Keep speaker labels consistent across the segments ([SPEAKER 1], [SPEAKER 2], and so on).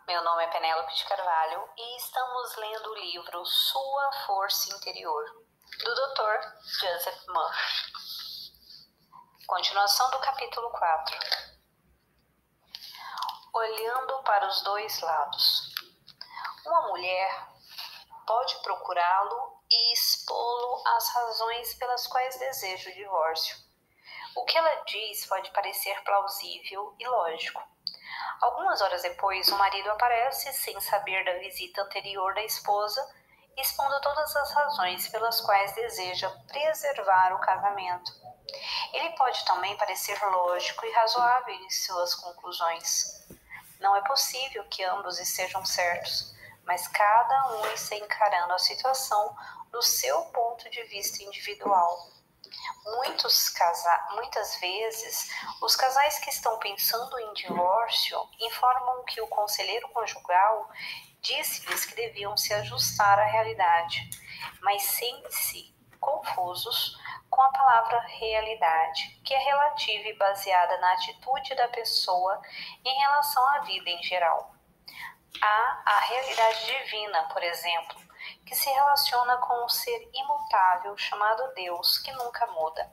[SPEAKER 1] Meu nome é Penélope de Carvalho e estamos lendo o livro Sua Força Interior, do Dr. Joseph Murphy. Continuação do capítulo 4. Olhando para os dois lados. Uma mulher pode procurá-lo e expô-lo às razões pelas quais deseja o divórcio. O que ela diz pode parecer plausível e lógico. Algumas horas depois, o marido aparece sem saber da visita anterior da esposa, expondo todas as razões pelas quais deseja preservar o casamento. Ele pode também parecer lógico e razoável em suas conclusões. Não é possível que ambos estejam certos, mas cada um está encarando a situação do seu ponto de vista individual. Muitas vezes, os casais que estão pensando em divórcio informam que o conselheiro conjugal disse-lhes que deviam se ajustar à realidade, mas sentem-se confusos com a palavra realidade, que é relativa e baseada na atitude da pessoa em relação à vida em geral. Há a realidade divina, por exemplo, que se relaciona com um ser imutável chamado Deus, que nunca muda.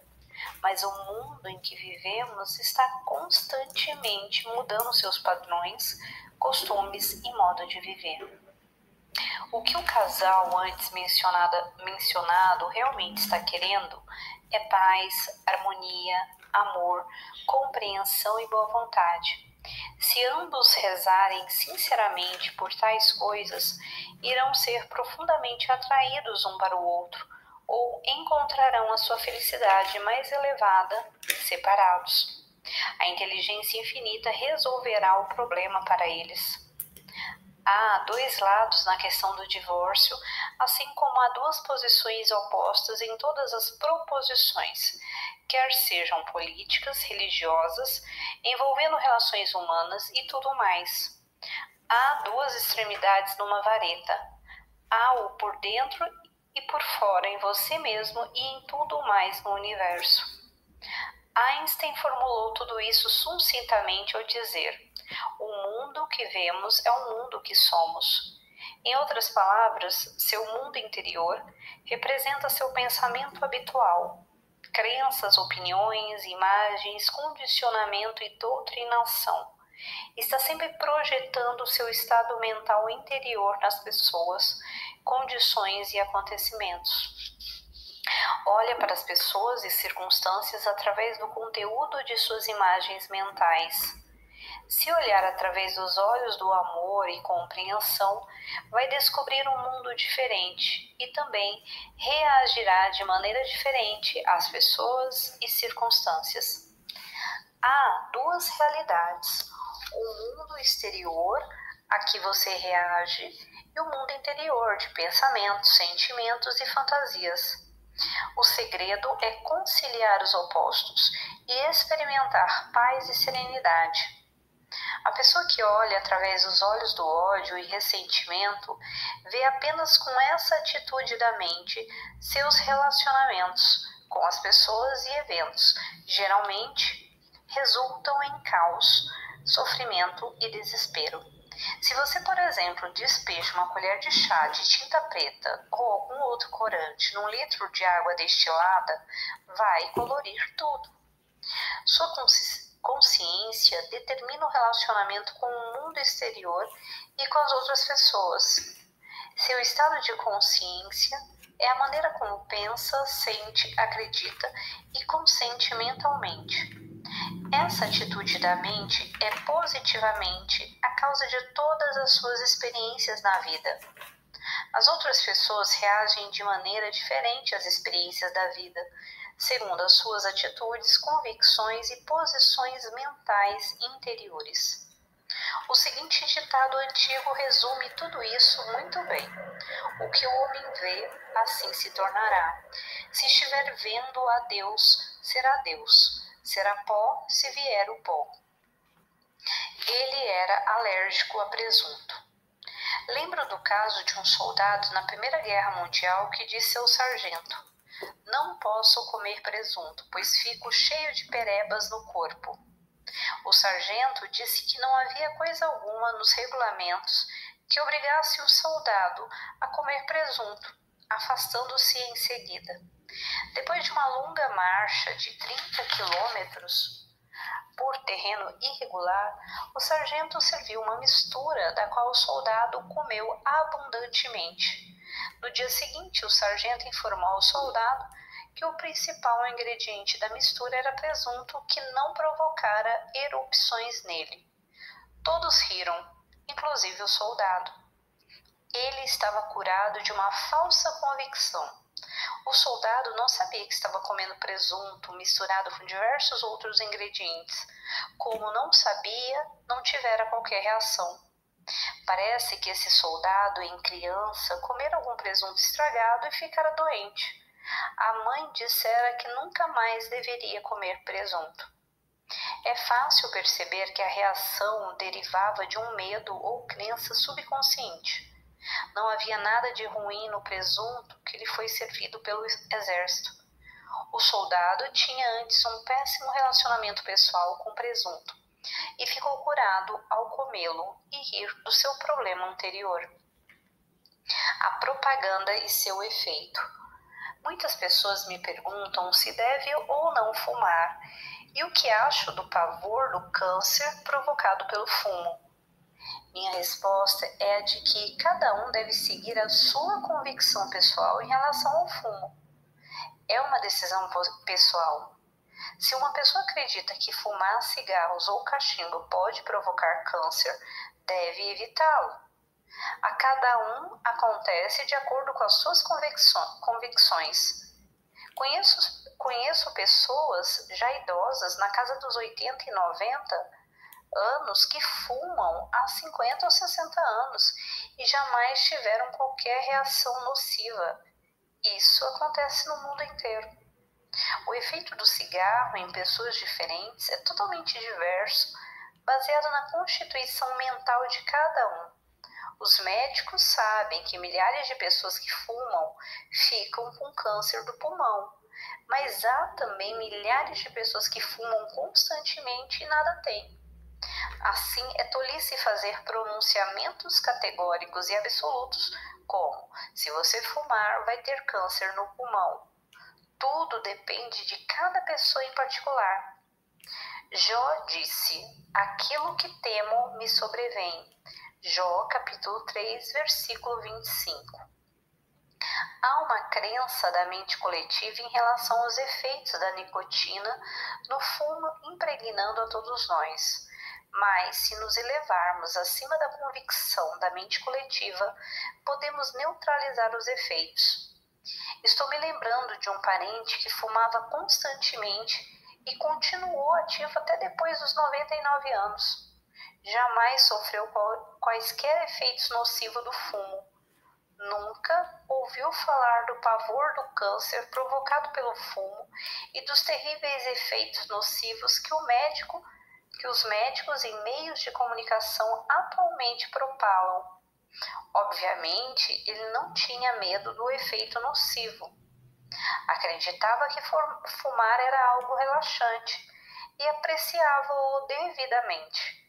[SPEAKER 1] Mas o mundo em que vivemos está constantemente mudando seus padrões, costumes e modo de viver. O que o casal antes mencionado realmente está querendo é paz, harmonia, amor, compreensão e boa vontade. Se ambos rezarem sinceramente por tais coisas, irão ser profundamente atraídos um para o outro ou encontrarão a sua felicidade mais elevada separados. A inteligência infinita resolverá o problema para eles. Há dois lados na questão do divórcio, assim como há duas posições opostas em todas as proposições, quer sejam políticas, religiosas, envolvendo relações humanas e tudo mais. Há duas extremidades numa vareta. Há o por dentro e por fora em você mesmo e em tudo mais no universo. Einstein formulou tudo isso sucintamente ao dizer: o mundo que vemos é o mundo que somos. Em outras palavras, seu mundo interior representa seu pensamento habitual, crenças, opiniões, imagens, condicionamento e doutrinação. Está sempre projetando o seu estado mental interior nas pessoas, condições e acontecimentos. Olha para as pessoas e circunstâncias através do conteúdo de suas imagens mentais. Se olhar através dos olhos do amor e compreensão, vai descobrir um mundo diferente e também reagirá de maneira diferente às pessoas e circunstâncias. Há duas realidades: o mundo exterior, a que você reage, e o mundo interior, de pensamentos, sentimentos e fantasias. O segredo é conciliar os opostos e experimentar paz e serenidade. A pessoa que olha através dos olhos do ódio e ressentimento vê apenas com essa atitude da mente seus relacionamentos com as pessoas e eventos, geralmente resultam em caos, sofrimento e desespero. Se você, por exemplo, despeja uma colher de chá de tinta preta ou algum outro corante num litro de água destilada, vai colorir tudo. Sua consciência determina o relacionamento com o mundo exterior e com as outras pessoas. Seu estado de consciência é a maneira como pensa, sente, acredita e consente mentalmente. Essa atitude da mente é positivamente a causa de todas as suas experiências na vida. As outras pessoas reagem de maneira diferente às experiências da vida, segundo as suas atitudes, convicções e posições mentais interiores. O seguinte ditado antigo resume tudo isso muito bem: o que o homem vê, assim se tornará. Se estiver vendo a Deus, será Deus. Será pó, se vier o pó. Ele era alérgico a presunto. Lembro do caso de um soldado na Primeira Guerra Mundial que disse ao sargento: não posso comer presunto, pois fico cheio de perebas no corpo. O sargento disse que não havia coisa alguma nos regulamentos que obrigasse o soldado a comer presunto, afastando-se em seguida. Depois de uma longa marcha de 30 quilômetros por terreno irregular, o sargento serviu uma mistura da qual o soldado comeu abundantemente. No dia seguinte, o sargento informou ao soldado que o principal ingrediente da mistura era presunto, que não provocara erupções nele. Todos riram, inclusive o soldado. Ele estava curado de uma falsa convicção. O soldado não sabia que estava comendo presunto misturado com diversos outros ingredientes. Como não sabia, não tivera qualquer reação. Parece que esse soldado, em criança, comera algum presunto estragado e ficara doente. A mãe dissera que nunca mais deveria comer presunto. É fácil perceber que a reação derivava de um medo ou crença subconsciente. Não havia nada de ruim no presunto que lhe foi servido pelo exército. O soldado tinha antes um péssimo relacionamento pessoal com presunto e ficou curado ao comê-lo e rir do seu problema anterior. A propaganda e seu efeito. Muitas pessoas me perguntam se deve ou não fumar e o que acho do pavor do câncer provocado pelo fumo. Minha resposta é a de que cada um deve seguir a sua convicção pessoal em relação ao fumo. É uma decisão pessoal. Se uma pessoa acredita que fumar cigarros ou cachimbo pode provocar câncer, deve evitá-lo. A cada um acontece de acordo com as suas convicções. Conheço pessoas já idosas, na casa dos 80 e 90 anos, que fumam há 50 ou 60 anos e jamais tiveram qualquer reação nociva. Isso acontece no mundo inteiro. O efeito do cigarro em pessoas diferentes é totalmente diverso, baseado na constituição mental de cada um. Os médicos sabem que milhares de pessoas que fumam ficam com câncer do pulmão, mas há também milhares de pessoas que fumam constantemente e nada têm. Assim, é tolice fazer pronunciamentos categóricos e absolutos como: se você fumar, vai ter câncer no pulmão. Tudo depende de cada pessoa em particular. Jó disse: aquilo que temo me sobrevém. Jó, capítulo 3, versículo 25. Há uma crença da mente coletiva em relação aos efeitos da nicotina no fumo, impregnando a todos nós. Mas, se nos elevarmos acima da convicção da mente coletiva, podemos neutralizar os efeitos. Estou me lembrando de um parente que fumava constantemente e continuou ativo até depois dos 99 anos. Jamais sofreu quaisquer efeitos nocivos do fumo. Nunca ouviu falar do pavor do câncer provocado pelo fumo e dos terríveis efeitos nocivos que os médicos em meios de comunicação atualmente propalam. Obviamente, ele não tinha medo do efeito nocivo. Acreditava que fumar era algo relaxante e apreciava-o devidamente.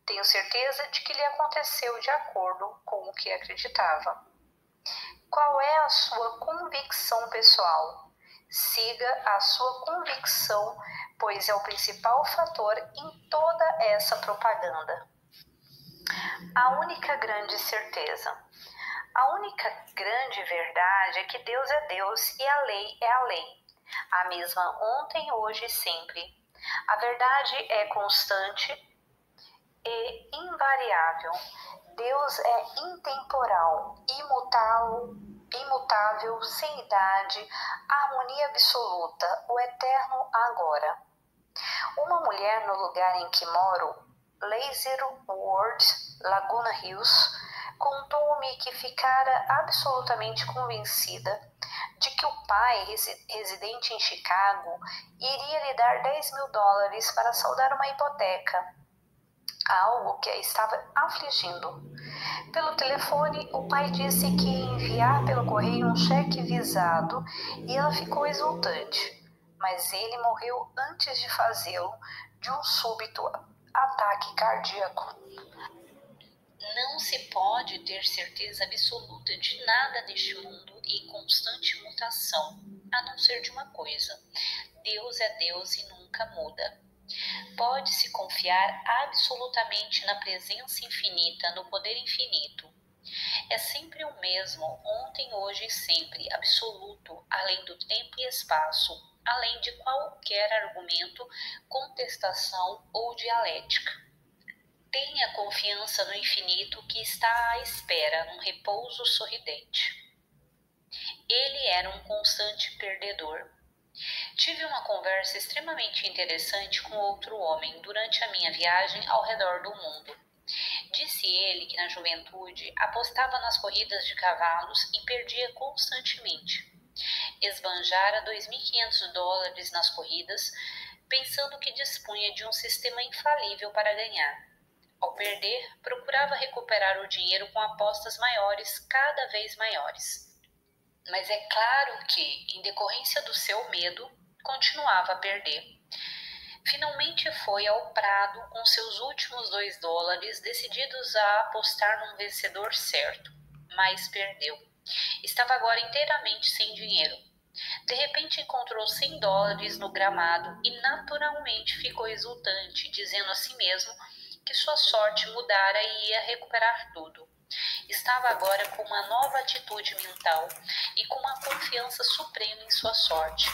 [SPEAKER 1] Tenho certeza de que lhe aconteceu de acordo com o que acreditava. Qual é a sua convicção pessoal? Siga a sua convicção, pois é o principal fator em toda essa propaganda. A única grande certeza. A única grande verdade é que Deus é Deus e a lei é a lei. A mesma ontem, hoje e sempre. A verdade é constante e invariável. Deus é intemporal, imutável, sem idade, harmonia absoluta, o eterno agora. Uma mulher no lugar em que moro, Leisure-World, Laguna Hills, contou-me que ficara absolutamente convencida de que o pai, residente em Chicago, iria lhe dar $10.000 para saldar uma hipoteca, algo que a estava afligindo. Pelo telefone, o pai disse que ia enviar pelo correio um cheque visado e ela ficou exultante, mas ele morreu antes de fazê-lo de um súbito ataque cardíaco. Não se pode ter certeza absoluta de nada neste mundo em constante mutação, a não ser de uma coisa: Deus é Deus e nunca muda. Pode-se confiar absolutamente na presença infinita, no poder infinito. É sempre o mesmo, ontem, hoje e sempre, absoluto, além do tempo e espaço, além de qualquer argumento, contestação ou dialética. Tenha confiança no infinito que está à espera, num repouso sorridente. Ele era um constante perdedor. Tive uma conversa extremamente interessante com outro homem durante a minha viagem ao redor do mundo. Disse ele que na juventude apostava nas corridas de cavalos e perdia constantemente. Esbanjara $2.500 nas corridas, pensando que dispunha de um sistema infalível para ganhar. Ao perder, procurava recuperar o dinheiro com apostas maiores, cada vez maiores. Mas é claro que, em decorrência do seu medo, continuava a perder. Finalmente foi ao prado com seus últimos $2, decididos a apostar num vencedor certo, mas perdeu. Estava agora inteiramente sem dinheiro. De repente encontrou $100 no gramado e naturalmente ficou exultante, dizendo a si mesmo que sua sorte mudara e ia recuperar tudo. Estava agora com uma nova atitude mental e com uma confiança suprema em sua sorte.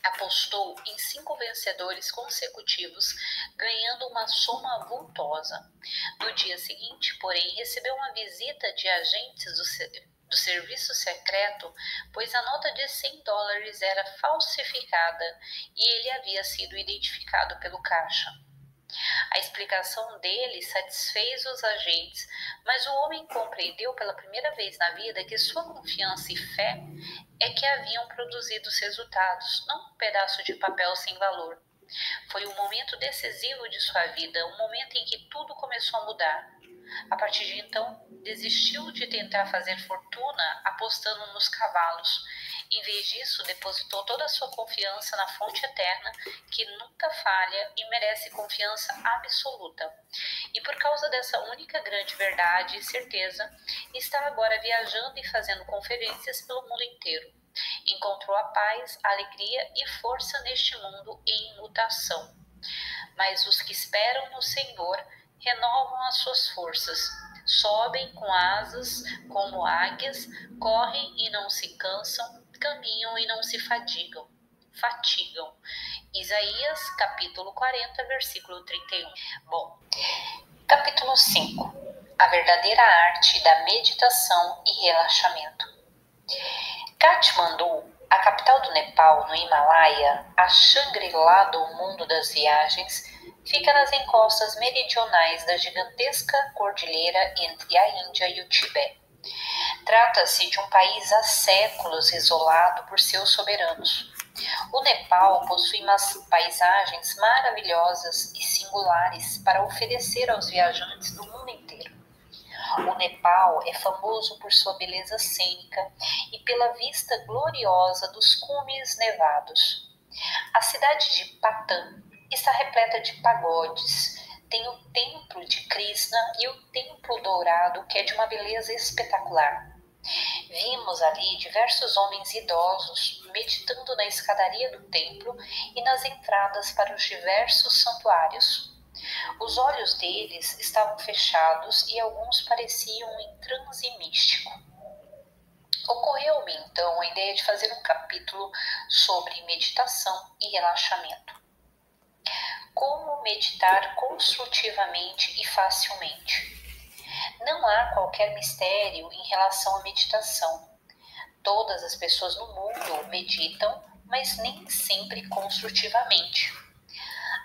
[SPEAKER 1] Apostou em 5 vencedores consecutivos, ganhando uma soma vultosa. No dia seguinte, porém, recebeu uma visita de agentes do serviço secreto, pois a nota de $100 era falsificada e ele havia sido identificado pelo caixa. A explicação dele satisfez os agentes, mas o homem compreendeu pela primeira vez na vida que sua confiança e fé é que haviam produzido os resultados, não um pedaço de papel sem valor. Foi um momento decisivo de sua vida, um momento em que tudo começou a mudar. A partir de então, desistiu de tentar fazer fortuna apostando nos cavalos. Em vez disso, depositou toda a sua confiança na fonte eterna, que nunca falha e merece confiança absoluta. E por causa dessa única grande verdade e certeza, está agora viajando e fazendo conferências pelo mundo inteiro. Encontrou a paz, a alegria e força neste mundo em mutação. Mas os que esperam no Senhor renovam as suas forças, sobem com asas como águias, correm e não se cansam, caminham e não se fatigam. Isaías, capítulo 40, versículo 31. Bom, capítulo 5. A verdadeira arte da meditação e relaxamento. Katmandu, a capital do Nepal, no Himalaia, a Shangri-La do mundo das viagens, fica nas encostas meridionais da gigantesca cordilheira entre a Índia e o Tibete. Trata-se de um país há séculos isolado por seus soberanos. O Nepal possui umas paisagens maravilhosas e singulares para oferecer aos viajantes do mundo inteiro. O Nepal é famoso por sua beleza cênica e pela vista gloriosa dos cumes nevados. A cidade de Patan está repleta de pagodes. Tem o templo de Krishna e o templo dourado, que é de uma beleza espetacular. Vimos ali diversos homens idosos meditando na escadaria do templo e nas entradas para os diversos santuários. Os olhos deles estavam fechados e alguns pareciam em transe místico. Ocorreu-me então a ideia de fazer um capítulo sobre meditação e relaxamento. Como meditar construtivamente e facilmente? Não há qualquer mistério em relação à meditação. Todas as pessoas no mundo meditam, mas nem sempre construtivamente.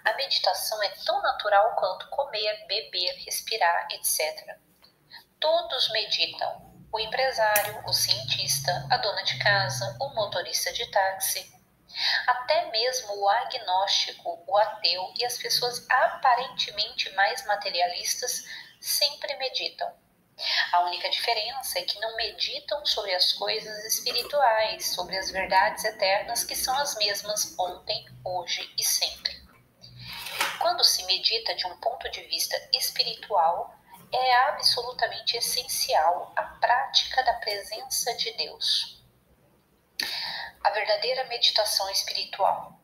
[SPEAKER 1] A meditação é tão natural quanto comer, beber, respirar, etc. Todos meditam. O empresário, o cientista, a dona de casa, o motorista de táxi. Até mesmo o agnóstico, o ateu e as pessoas aparentemente mais materialistas sempre meditam. A única diferença é que não meditam sobre as coisas espirituais, sobre as verdades eternas que são as mesmas ontem, hoje e sempre. Quando se medita de um ponto de vista espiritual, é absolutamente essencial a prática da presença de Deus. A verdadeira meditação espiritual.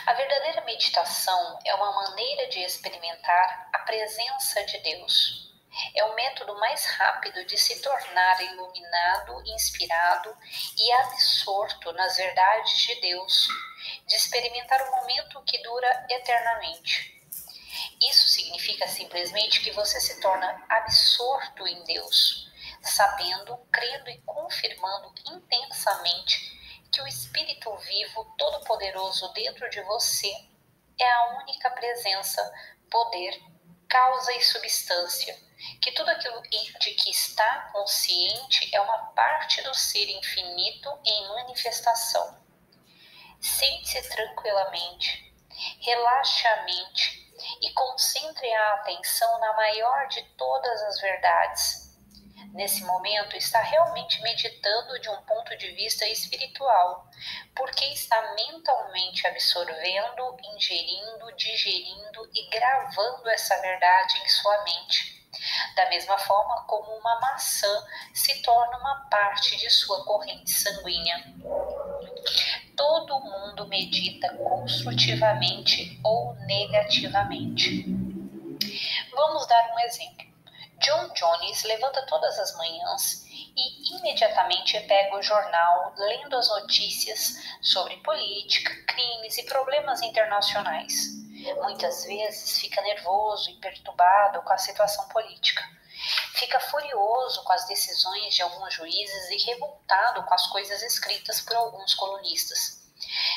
[SPEAKER 1] A verdadeira meditação é uma maneira de experimentar a presença de Deus. É o método mais rápido de se tornar iluminado, inspirado e absorto nas verdades de Deus, de experimentar um momento que dura eternamente. Isso significa simplesmente que você se torna absorto em Deus, sabendo, crendo e confirmando intensamente que o Espírito vivo, todo-poderoso dentro de você é a única presença, poder, causa e substância, que tudo aquilo de que está consciente é uma parte do ser infinito em manifestação. Sente-se tranquilamente, relaxe a mente e concentre a atenção na maior de todas as verdades. Nesse momento, está realmente meditando de um ponto de vista espiritual, porque está mentalmente absorvendo, ingerindo, digerindo e gravando essa verdade em sua mente. Da mesma forma como uma maçã se torna uma parte de sua corrente sanguínea. Todo mundo medita construtivamente ou negativamente. Vamos dar um exemplo. John Jones levanta todas as manhãs e imediatamente pega o jornal lendo as notícias sobre política, crimes e problemas internacionais. Muitas vezes fica nervoso e perturbado com a situação política. Fica furioso com as decisões de alguns juízes e revoltado com as coisas escritas por alguns colunistas.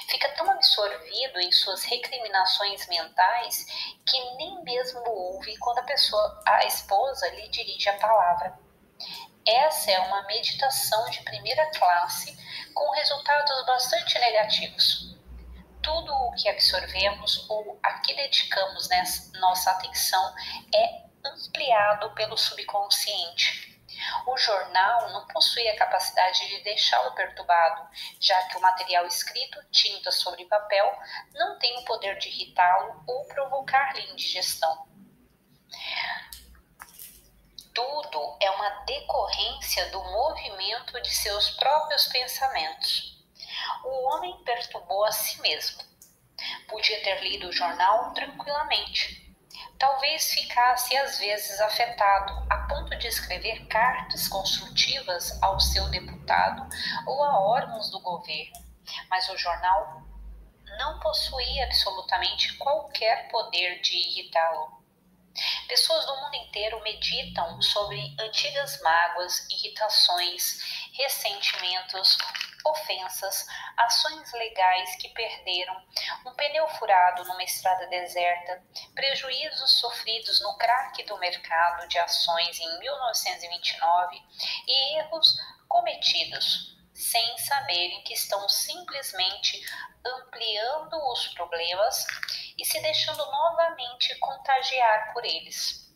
[SPEAKER 1] Fica tão absorvido em suas recriminações mentais que nem mesmo ouve quando a esposa lhe dirige a palavra. Essa é uma meditação de primeira classe com resultados bastante negativos. Tudo o que absorvemos ou a que dedicamos nossa atenção é ampliado pelo subconsciente. O jornal não possui a capacidade de deixá-lo perturbado, já que o material escrito, tinta sobre papel, não tem o poder de irritá-lo ou provocar-lhe indigestão. Tudo é uma decorrência do movimento de seus próprios pensamentos. O homem perturbou a si mesmo. Podia ter lido o jornal tranquilamente. Talvez ficasse às vezes afetado a ponto de escrever cartas construtivas ao seu deputado ou a órgãos do governo, mas o jornal não possuía absolutamente qualquer poder de irritá-lo. Pessoas do mundo inteiro meditam sobre antigas mágoas, irritações, ressentimentos, ofensas, ações legais que perderam, um pneu furado numa estrada deserta, prejuízos sofridos no craque do mercado de ações em 1929 e erros cometidos, sem saberem que estão simplesmente ampliando os problemas e se deixando novamente contagiar por eles.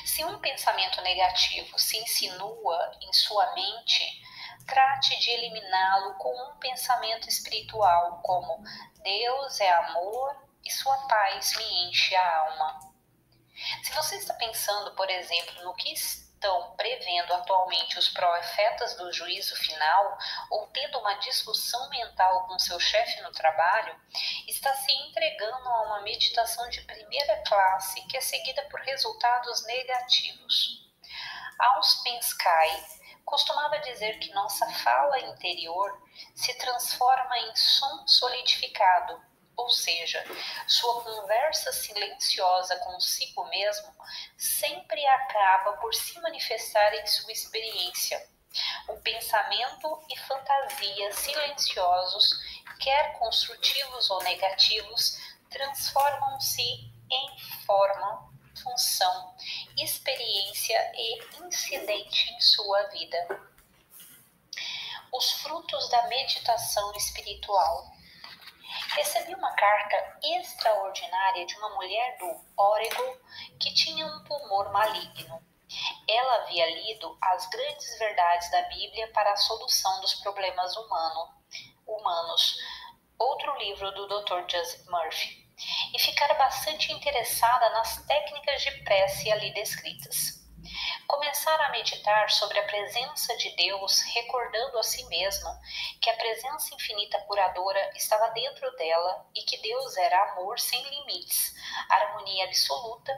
[SPEAKER 1] Se um pensamento negativo se insinua em sua mente, trate de eliminá-lo com um pensamento espiritual, como Deus é amor e sua paz me enche a alma. Se você está pensando, por exemplo, no que estão prevendo atualmente os profetas do juízo final, ou tendo uma discussão mental com seu chefe no trabalho, está se entregando a uma meditação de primeira classe que é seguida por resultados negativos. Auspensky costumava dizer que nossa fala interior se transforma em som solidificado, ou seja, sua conversa silenciosa consigo mesmo sempre acaba por se manifestar em sua experiência. O pensamento e fantasia silenciosos, quer construtivos ou negativos, transformam-se em forma, função, experiência e incidente em sua vida. Os frutos da meditação espiritual. Recebi uma carta extraordinária de uma mulher do Oregon que tinha um tumor maligno. Ela havia lido as grandes verdades da Bíblia para a solução dos problemas humanos, outro livro do Dr. Joseph Murphy. e ficar bastante interessada nas técnicas de prece ali descritas. Começar a meditar sobre a presença de Deus, recordando a si mesma que a presença infinita curadora estava dentro dela e que Deus era amor sem limites, harmonia absoluta,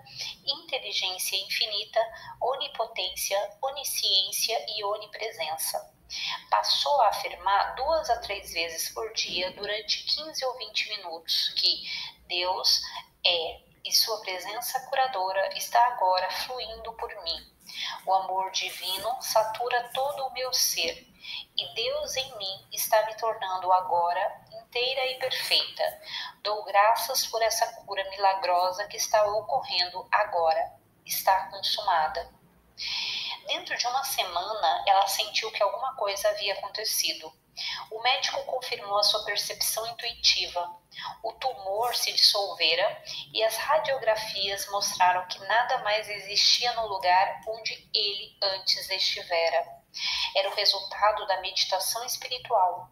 [SPEAKER 1] inteligência infinita, onipotência, onisciência e onipresença. Passou a afirmar 2 a 3 vezes por dia durante 15 ou 20 minutos que Deus é e sua presença curadora está agora fluindo por mim. O amor divino satura todo o meu ser e Deus em mim está me tornando agora inteira e perfeita. Dou graças por essa cura milagrosa que está ocorrendo agora. Está consumada. Dentro de uma semana, ela sentiu que alguma coisa havia acontecido. O médico confirmou a sua percepção intuitiva. O tumor se dissolvera e as radiografias mostraram que nada mais existia no lugar onde ele antes estivera. Era o resultado da meditação espiritual.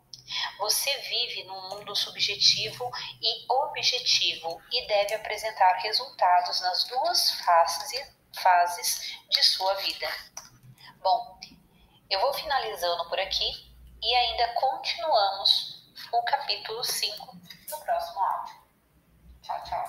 [SPEAKER 1] Você vive num mundo subjetivo e objetivo e deve apresentar resultados nas duas fases de sua vida. Bom, eu vou finalizando por aqui e ainda continuamos o capítulo 5 no próximo áudio. Tchau, tchau.